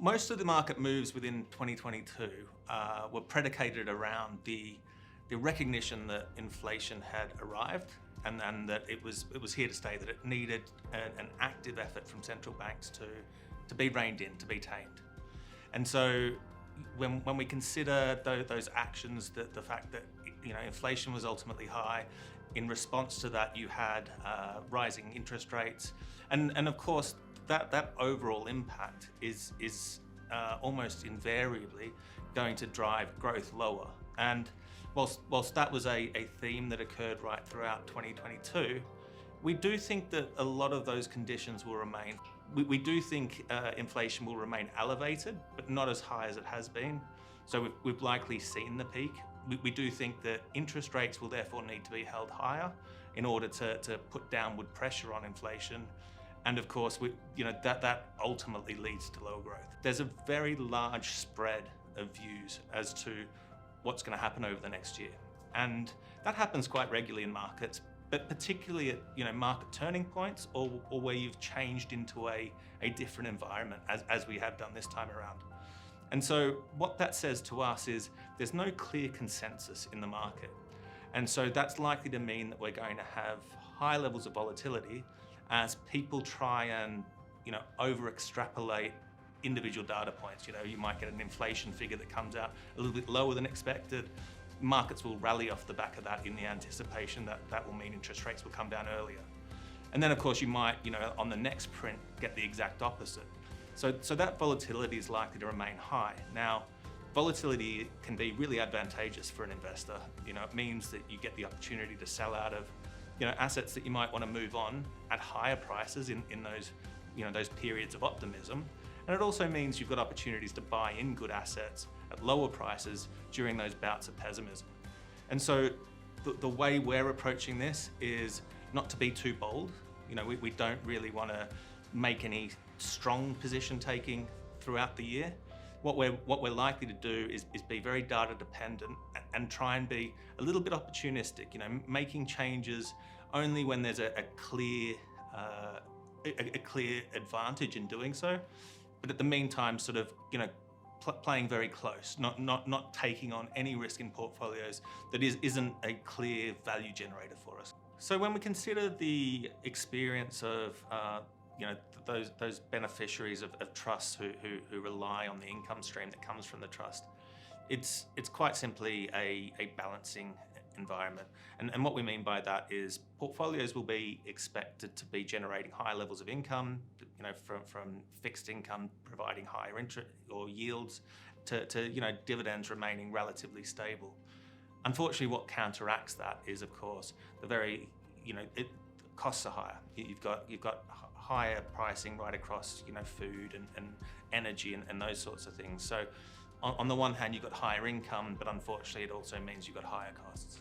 Most of the market moves within 2022 were predicated around the recognition that inflation had arrived and that it was here to stay, that it needed an active effort from central banks to be reined in, to be tamed. And so when we consider those actions, the fact that inflation was ultimately high, in response to that you had rising interest rates, and of course that overall impact is almost invariably going to drive growth lower. And whilst that was a theme that occurred right throughout 2022, we do think that a lot of those conditions will remain. We do think inflation will remain elevated, but not as high as it has been. So we've likely seen the peak. We do think that interest rates will therefore need to be held higher in order to put downward pressure on inflation. And of course, that ultimately leads to lower growth. There's a very large spread of views as to what's going to happen over the next year. And that happens quite regularly in markets, but particularly at market turning points or where you've changed into a different environment as we have done this time around. And so what that says to us is there's no clear consensus in the market. And so that's likely to mean that we're going to have high levels of volatility as people try and over extrapolate individual data points. You might get an inflation figure that comes out a little bit lower than expected. Markets will rally off the back of that in the anticipation that that will mean interest rates will come down earlier. And then of course you might, on the next print, get the exact opposite. So that volatility is likely to remain high. Now, volatility can be really advantageous for an investor. It means that you get the opportunity to sell out of assets that you might want to move on at higher prices in those those periods of optimism. And it also means you've got opportunities to buy in good assets at lower prices during those bouts of pessimism. And so the way we're approaching this is not to be too bold. We don't really want to make any strong position taking throughout the year. What we're likely to do is be very data dependent and try and be a little bit opportunistic, making changes only when there's a clear advantage in doing so. But at the meantime, sort of, playing very close, not taking on any risk in portfolios that isn't a clear value generator for us. So when we consider the experience of those beneficiaries of trusts who rely on the income stream that comes from the trust, it's quite simply a balancing environment. And what we mean by that is portfolios will be expected to be generating high levels of income, from fixed income providing higher interest or yields to dividends remaining relatively stable. Unfortunately, what counteracts that is, of course, costs are higher. You've got higher pricing right across food and energy and those sorts of things. So on the one hand, you've got higher income, but unfortunately it also means you've got higher costs.